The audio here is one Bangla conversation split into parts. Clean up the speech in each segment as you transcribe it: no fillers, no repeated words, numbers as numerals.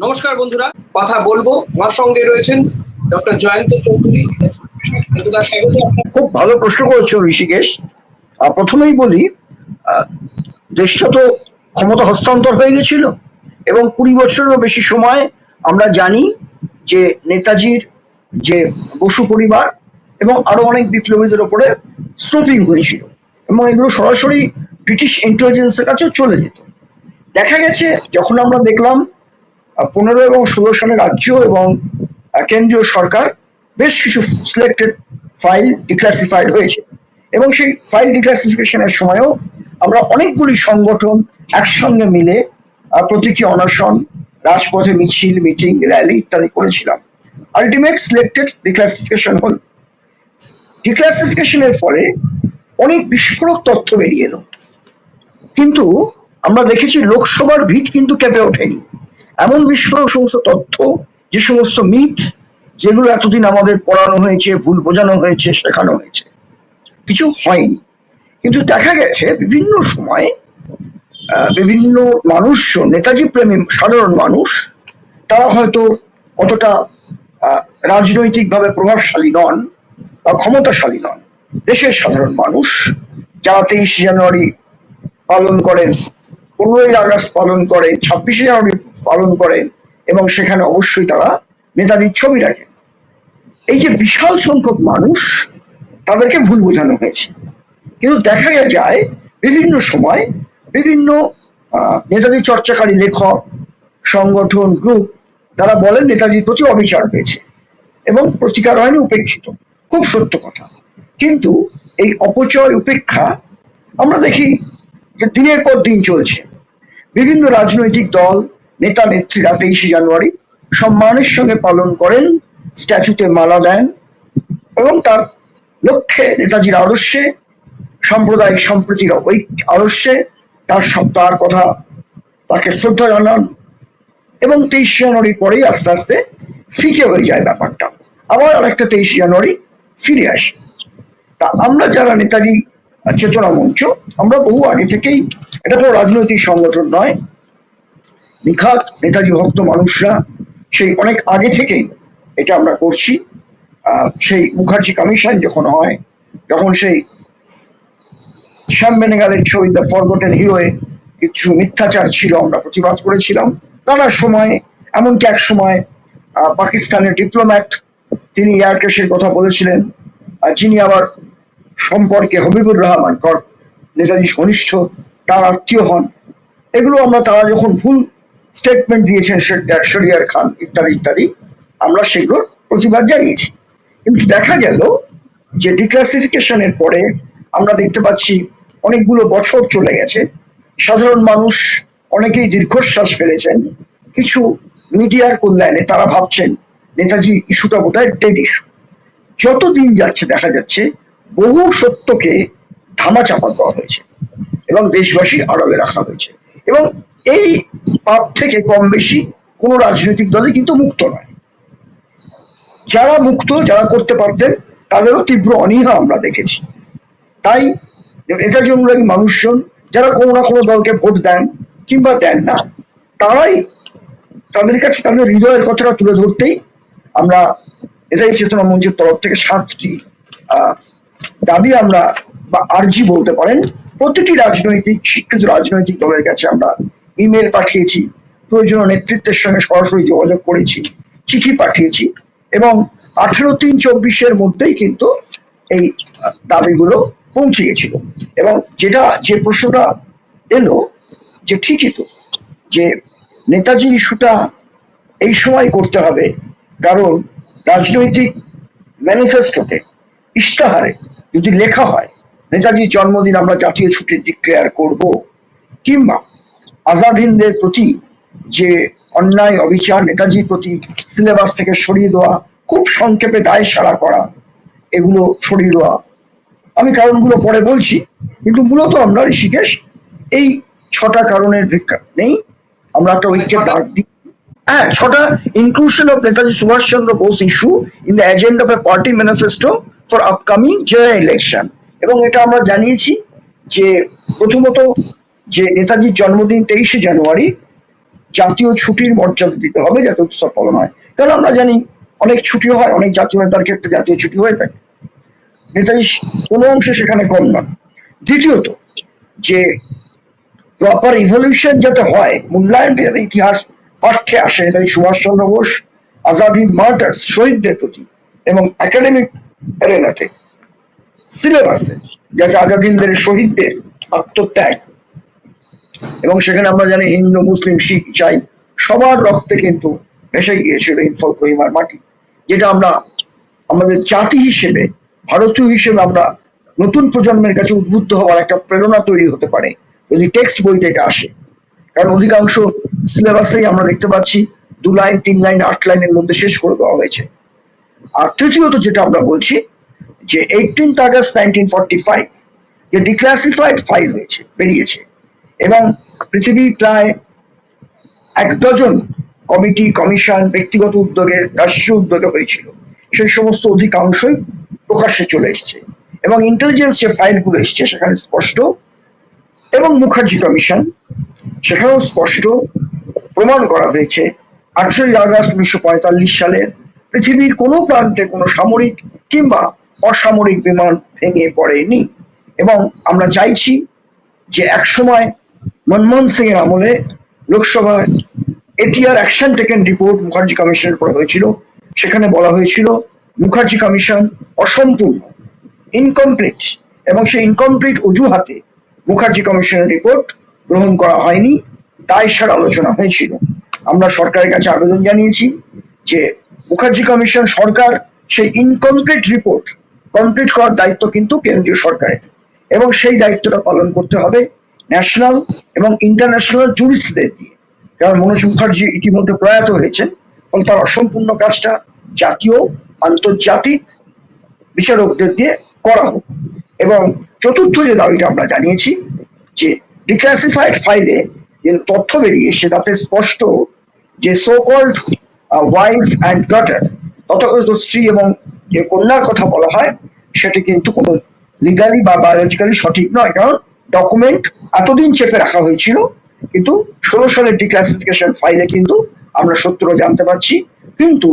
নমস্কার বন্ধুরা, কথা বলবো। আমার সঙ্গে রয়েছেন ডক্টর জয়ন্ত চৌধুরী। খুব ভালো প্রশ্ন করেছো ঋষিকেশ। প্রথমেই বলি, দেশটা তো ক্ষমতা হস্তান্তর হয়ে গেছিল এবং 20 বছরেরও বেশি সময় আমরা জানি যে নেতাজির যে বসু পরিবার এবং আরো অনেক বিপ্লবীদের উপরে স্নোপিং হয়েছিল এবং এগুলো সরাসরি ব্রিটিশ ইন্টেলিজেন্সের কাছেও চলে যেত। দেখা গেছে যখন আমরা দেখলাম 15 এবং 16 সালে রাজ্য এবং কেন্দ্রীয় সরকার বেশ কিছু সিলেক্টেড ফাইল ডিক্লাসিফাইড হয়েছে এবং সেই ফাইল ডিক্লাসিফিকেশনের সময়ও আমরা অনেকগুলি সংগঠন একসঙ্গে মিলে প্রতীকী অনশন, রাজপথে মিছিল, মিটিং, র্যালি ইত্যাদি করেছিলাম। আলটিমেট সিলেক্টেড ডিক্লাসিফিকেশন হল। ডিক্লাসিফিকেশনের ফলে অনেক বিস্ফোরক তথ্য বেরিয়ে এলো, কিন্তু আমরা দেখেছি লোকসভার ভিত কিন্তু কেঁপে ওঠেনি। এমন বিস্ফোরক সমস্ত তথ্য, যে সমস্ত মিথ যেগুলো এতদিন আমাদের পড়ানো হয়েছে, ভুল বোঝানো হয়েছে, শেখানো হয়েছে, কিছু হয়নি। কিন্তু দেখা গেছে বিভিন্ন সময় বিভিন্ন মানুষ, নেতাজি প্রেমী সাধারণ মানুষ, তারা হয়তো অতটা রাজনৈতিকভাবে প্রভাবশালী নন বা ক্ষমতাশালী নন। দেশের সাধারণ মানুষ যারা 23 জানুয়ারি পালন করেন, 15ই আগস্ট পালন করেন, 26শে জানুয়ারি পালন করেন এবং সেখানে অবশ্যই তারা নেতাজির ছবি রাখেন। এই যে বিশাল সংখ্যক মানুষ, তাদেরকে ভুল বোঝানো হয়েছে। কিন্তু দেখা যায় বিভিন্ন সময় বিভিন্ন নেতাজি চর্চাকারী লেখক, সংগঠন, গ্রুপ, তারা বলেন নেতাজির প্রতি অবিচার হয়েছে এবং প্রতিকার হয়নি, উপেক্ষিত। খুব সত্য কথা। কিন্তু এই অপচয়, উপেক্ষা আমরা দেখি যে দিনের পর দিন চলছে। বিভিন্ন রাজনৈতিক দল, নেতা নেত্রীরা 23শে জানুয়ারি সম্মানের সঙ্গে পালন করেন, স্ট্যাচুতে মালা দেন এবং তার লক্ষ্যে, নেতাজির আদর্শে, সাম্প্রদায়িক সম্প্রীতির আদর্শে তার কথা, তাকে শ্রদ্ধা জানান এবং 23শে জানুয়ারির পরেই আস্তে আস্তে ফিকে হয়ে যায় ব্যাপারটা। আবার আরেকটা 23শে জানুয়ারি ফিরে আসে। তা আমরা যারা নেতাজি চেতনা মঞ্চ, আমরা বহু আগে থেকেই, এটা কোনো রাজনৈতিক সংগঠন নয়, নিখাত নেতাজি ভক্ত মানুষরা সেই অনেক আগে থেকেই এটা আমরা করছি। সেই মুখার্জি কমিশন যখন হয়, যখন সেই শ্যাম বেনেগালের ছবি দ্য ফরগটেন হিরোয়ে কিছু মিথ্যাচার ছিল, আমরা প্রতিবাদ করেছিলাম নানা সময়। এমনকি এক সময় পাকিস্তানের ডিপ্লোম্যাট, তিনি এয়ারকেসের কথা বলেছিলেন, যিনি আবার সম্পর্কে হবিবুর রহমান কর, নেতাজি ঘনিষ্ঠ, তার আত্মীয় হন। এগুলো আমরা, তারা যখন ভুল স্টেটমেন্ট দিয়েছেন শরিয়ার খান ইত্যাদি ইত্যাদি, আমরা সেগুলোর প্রতিবাদ জানিয়েছি। কিন্তু দেখা গেল যে ডিক্লাসিফিকেশনের পরে আমরা দেখতে পাচ্ছি অনেকগুলো বছর চলে গেছে, সাধারণ মানুষ অনেকেই দীর্ঘশ্বাস ফেলেছেন। কিছু মিডিয়ার কল্যাণে তারা ভাবছেন নেতাজি ইস্যুটা বোধহয় ডেড ইস্যু। যত দিন যাচ্ছে দেখা যাচ্ছে বহু সত্যকে ধামাচাপা দেওয়া হয়েছে এবং দেশবাসীর আড়ালে রাখা হয়েছে। এবং এই পাপ থেকে কম বেশি কোনো রাজনৈতিক দলই কিন্তু মুক্ত নয়। যারা মুক্ত, যারা করতে পারতেন, তাদেরও তীব্র অনীহা আমরা দেখেছি। তাই নেতাজি অনুরাগী মানুষজন যারা কোনো না কোনো দলকে ভোট দেন কিংবা দেন না, তারাই, তাদের কাছে তাদের হৃদয়ের কথাটা তুলে ধরতেই আমরা নেতাজি চেতনা মঞ্চের তরফ থেকে 7টি দাবি আমরা, বা আর্জি বলতে পারেন, প্রতিটি রাজনৈতিক, স্বীকৃত রাজনৈতিক দলের কাছে আমরা ইমেল পাঠিয়েছি, প্রয়োজনীয় নেতৃত্বের সঙ্গে সরাসরি যোগাযোগ করেছি, চিঠি পাঠিয়েছি এবং 18/3/24 মধ্যেই কিন্তু এই দাবিগুলো পৌঁছে গেছিল। এবং যে প্রশ্নটা এলো, যে ঠিকই তো, যে নেতাজি ইস্যুটা এই সময় করতে হবে, কারণ রাজনৈতিক ম্যানিফেস্টোতে, ইশতেহারে যদি লেখা হয় নেতাজির জন্মদিন আমরা জাতীয় ছুটি ডিক্লেয়ার করব, কিংবা আজাদ হিন্দের প্রতি যে অন্যায়, অবিচার, নেতাজির প্রতি সিলেবাস থেকে সরিয়ে দেওয়া, খুব সংক্ষেপে দায় সারা করা, এগুলো সরিয়ে দেওয়া, আমি কারণগুলো পরে বলছি, কিন্তু মূলত আমরা ঋষিকেশ এই 6টা কারণের নেই আমরা একটা ঐক্যের ডাক দিই। হ্যাঁ, 6টা inclusion of Netaji Subhash Chandra Bose issue in the agenda of a party manifesto for upcoming general election। এবং এটা আমরা জানিয়েছি যে প্রথমত যে নেতাজির জন্মদিন 23শে জানুয়ারি, জাতীয় ছুটির মর্যাদা দিতে হবে যাতে উৎসব পালন হয়। কারণ আমরা জানি অনেক ছুটি হয়, অনেক জাতীয় নেতার ক্ষেত্রে জাতীয় ছুটি হয়ে থাকে, নেতাজি কোনো অংশে সেখানে কম নন। দ্বিতীয়ত, যে প্রপার ইভলিউশন যাতে হয়, মূল্যায়ন যাতে ইতিহাস পাঠ্যে আসে নেতাজি সুভাষচন্দ্র বোস, আজাদ হিন্দ মার্টার্স, শহীদদের প্রতি, এবং একাডেমিক এরেনাতে সিলেবাসে যাতে আজাদ হিন্দের শহীদদের আত্মত্যাগ, এবং সেখানে আমরা জানি হিন্দু মুসলিম শিখ ইসাই সবার রক্তে কিন্তু ভেসে গিয়েছিল ইনফল কোহিমার মাটি, যেটা আমরা আমাদের জাতি হিসেবে, ভারতীয় হিসেবে আমরা নতুন প্রজন্মের কাছে উদ্বুদ্ধ হওয়ার একটা প্রেরণা তৈরি হতে পারে যদি টেক্সট বইতে এটা আসে। কারণ অধিকাংশ সিলেবাসেই আমরা দেখতে পাচ্ছি 2 লাইন 3 লাইন 8 লাইনের মধ্যে শেষ করে দেওয়া হয়েছে। আর তৃতীয়ত যেটা আমরা বলছি যে 18 আগস্ট 1945 যে ডিক্লাসিফাইড ফাইল হয়েছে, বেরিয়েছে, এবং পৃথিবীর প্রায় 1 ডজন কমিটি, কমিশন, ব্যক্তিগত উদ্যোগে, রাষ্ট্রীয় উদ্যোগে হয়েছিল, সেই সমস্ত অধিকাংশই প্রকাশ্যে চলে এসছে। এবং ইন্টেলিজেন্স যে ফাইলগুলো এসছে সেখানে স্পষ্ট, এবং মুখার্জি কমিশন, সেখানেও স্পষ্ট প্রমাণ করা হয়েছে 18 আগস্ট 1945 সালে পৃথিবীর কোনো প্রান্তে কোনো সামরিক কিংবা অসামরিক বিমান ভেঙে পড়েনি। এবং আমরা চাইছি যে একসময় মনমোহন সিং এর আমলে লোকসভায় ATR action taken report Mukherjee কমিশনের উপর হয়েছিল, সেখানে বলা হয়েছিল মুখার্জি কমিশন অসম্পূর্ণ, ইনকমপ্লিট, এবং সেই ইনকমপ্লিট অজুহাতে মুখার্জি কমিশনের রিপোর্ট গ্রহণ করা হয়নি, তাই সার আলোচনা হয়েছিল। আমরা সরকারের কাছে আবেদন জানিয়েছি যে মুখার্জি কমিশন, সরকার সেই ইনকমপ্লিট রিপোর্ট কমপ্লিট করার দায়িত্ব কিন্তু কেন্দ্রীয় সরকারের, এবং সেই দায়িত্বটা পালন করতে হবে ন্যাশনাল এবং ইন্টারন্যাশনাল জুরিস্টদের দিয়ে। কারণ মনোজ মুখার্জি ইতিমধ্যে প্রয়াত হয়েছেন, ফলে তার অসম্পূর্ণ কাজটা জাতীয় আন্তর্জাতিক বিচারকদের দিয়ে করা হোক। এবং চতুর্থ যে দাবিটা আমরা জানিয়েছি যে ডিক্লাসিফাইড ফাইলে যে তথ্য বেরিয়েছে তাতে স্পষ্ট যে so called wife and daughter, তথাকথিত স্ত্রী এবং যে কন্যার কথা বলা হয় সেটি কিন্তু কোনো লিগালি বা বায়োলজিক্যালি সঠিক নয়। কারণ ডকুমেন্ট এতদিন চেপে রাখা হয়েছিল, কিন্তু 16 সালের ডিক্লাসিফিকেশন ফাইলে কিন্তু আমরা সত্যটা জানতে পারছি। কিন্তু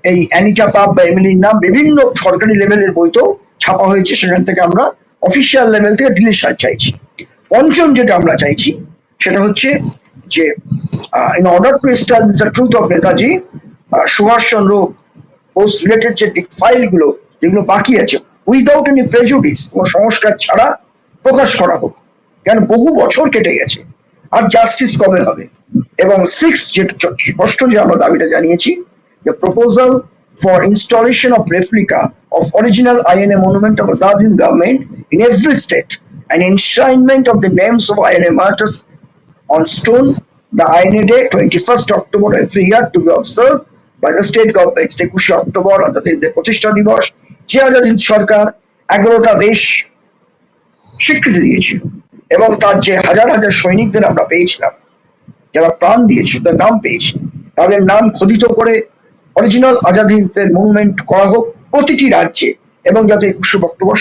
এই অ্যানিটা পাপ বা এমিলির নাম বিভিন্ন সরকারি লেভেলের বইতেও ছাপা হয়েছে, সেখান থেকে আমরা অফিসিয়াল লেভেল থেকে ডিলিশন চাইছি। পঞ্চম যেটা আমরা চাইছি সেটা হচ্ছে যে in order to establish the truth of Netaji, Subhash Chandra Bose related যে ফাইলগুলো যেগুলো বাকি আছে উইদাউট এনি প্রেজুডিস, কোনো সংস্কার ছাড়া প্রকাশ করা হোক। কেন বহু বছর কেটে গেছে, আর জাস্টিস কবে হবে? এবং 6 যেটা স্পষ্ট যে আমরা দাবিটা জানিয়েছি, the proposal for installation of replica of original INA monument of Azad Hind government in every state and enshrinement of the names of INA martyrs on stone, the INA Day 21st October every year to be observed by the state governments। 21 অক্টোবর আজাদ হিন্দের প্রতিষ্ঠা দিবস, যে আজাদ হিন্দ সরকার 11টা দেশ স্বীকৃতি দিয়েছিল, এবং তার যে হাজার হাজার সৈনিকদের আমরা পেয়েছিলাম যারা প্রাণ দিয়েছিল, তার নাম পেয়েছি, তাদের নাম খোদিত করে অরিজিনাল আজাদ হিন্দের মনুমেন্ট করা হোক প্রতিটি রাজ্যে, এবং যাতে 21 অক্টোবর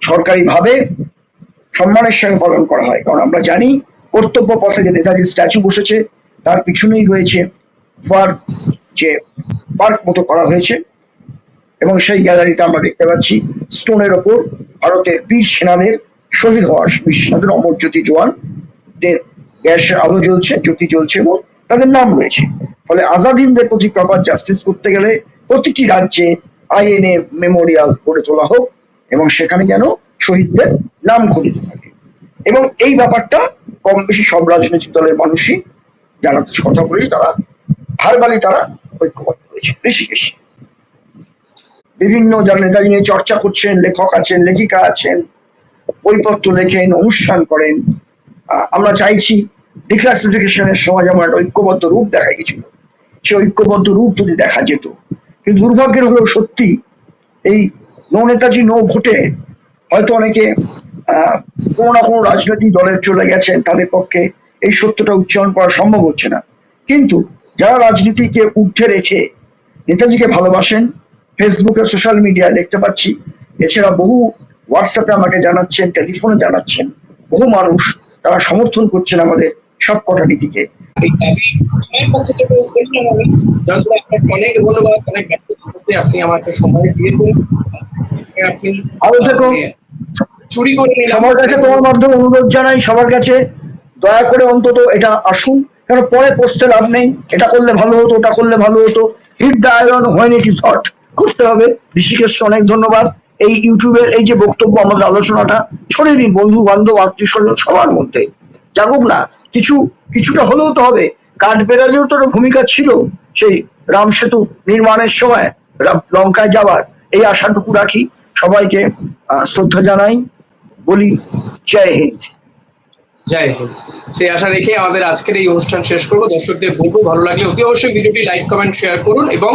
সরকারিভাবে সম্মানের সঙ্গে পালন করা হয়। কারণ আমরা জানি কর্তব্য পথে যে নেতাজির স্ট্যাচু বসেছে তার পিছনেই রয়েছে যে পার্ক মতো করা হয়েছে, এবং সেই গ্যালারিতে আমরা দেখতে পাচ্ছি স্টোনের ওপর ভারতের বীর সেনাদের শহীদ হওয়া বীর সেনাদের অমর জ্যোতি জওয়ানদের গ্যাসের আলো জ্বলছে, জ্যোতি জ্বলছে, এবং তাদের নাম রয়েছে। ফলে আজাদ হিন্দের প্রতি প্রপার জাস্টিস করতে গেলে প্রতিটি রাজ্যে আইএনএ মেমোরিয়াল গড়ে তোলা হোক, এবং সেখানে যেন শহীদদের নাম খোদিত থাকে। এবং এই ব্যাপারটা কম বেশি সব রাজনৈতিক দলের মানুষই জানাতে কথা বলেছি, তারা ভারবালি তারা ঐক্যবদ্ধ হয়েছে। ঋষিকেশ বিভিন্ন যারা নেতাজি নিয়ে চর্চা করছেন, লেখক আছেন, লেখিকা আছেন, বইপত্র লেখেন, অনুষ্ঠান করেন। আমরা চাইছি ডিক্লাসিফিকেশনের সময় যেমন একটা ঐক্যবদ্ধ রূপ দেখা গেছিল, সে ঐক্যবদ্ধ রূপ যদি দেখা যেত। কিন্তু দুর্ভাগ্যের হলেও সত্যি এই নো নেতাজি নো ভোটে হয়তো অনেকে কোনো না কোনো রাজনৈতিক দলের চলে গেছেন, তাদের পক্ষে এই সত্যটা উচ্চারণ করা সম্ভব হচ্ছে না। কিন্তু যারা রাজনীতিকে ঊর্ধ্বে রেখে নেতাজিকে ভালোবাসেন, ফেসবুকে সোশ্যাল মিডিয়ায় দেখতে পাচ্ছি, এছাড়া বহু হোয়াটসঅ্যাপে আমাকে জানাচ্ছেন, টেলিফোনে জানাচ্ছেন, বহু মানুষ তারা সমর্থন করছেন আমাদের সবকটা নীতিকে। এই দাবি আমার পক্ষ থেকে বললাম আমি। যতটা আপনাকে অনেক ধন্যবাদ, অনেক ব্যস্ততার মধ্যে আপনি আমাকে সময় দিয়েছেন। আপনি ভালো থেকো। চুরি করে নিলাম। সবার কাছে তোমার মাধ্যমে অনুরোধ জানাই, সবার কাছে দয়া করে অন্তত এটা আসুন, কারণ পরে পোস্টে লাভ নেই, এটা করলে ভালো হতো, ওটা করলে ভালো হতো। Hit the iron when it is hot করতে হবে। ঋষিকেশকে অনেক ধন্যবাদ। এই ইউটিউবের এই যে বক্তব্য, আমাদের আলোচনাটা ছড়িয়ে দিন বন্ধু বান্ধব আত্মীয় স্বজন সবার মধ্যে, জাগুক না। কিছুটা হলেও তো হবে। কাঠবেড়ালিও তো ভূমিকা ছিল সেই রাম সেতু নির্মাণের সময়, লঙ্কায় যাওয়ার। এই আশাটুকু রাখি। সবাইকে শ্রদ্ধা জানাই, বলি জয় হিন্দ। জয় হিন্দ। সেই আশা রেখে আমাদের আজকের এই অনুষ্ঠান শেষ করবো। দর্শকদের বলবো, ভালো লাগলে অতি অবশ্যই ভিডিওটি লাইক, কমেন্ট, শেয়ার করুন এবং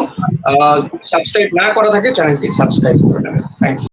সাবস্ক্রাইব না করা থাকে চ্যানেলটি সাবস্ক্রাইব করে নেবেন। Thank you.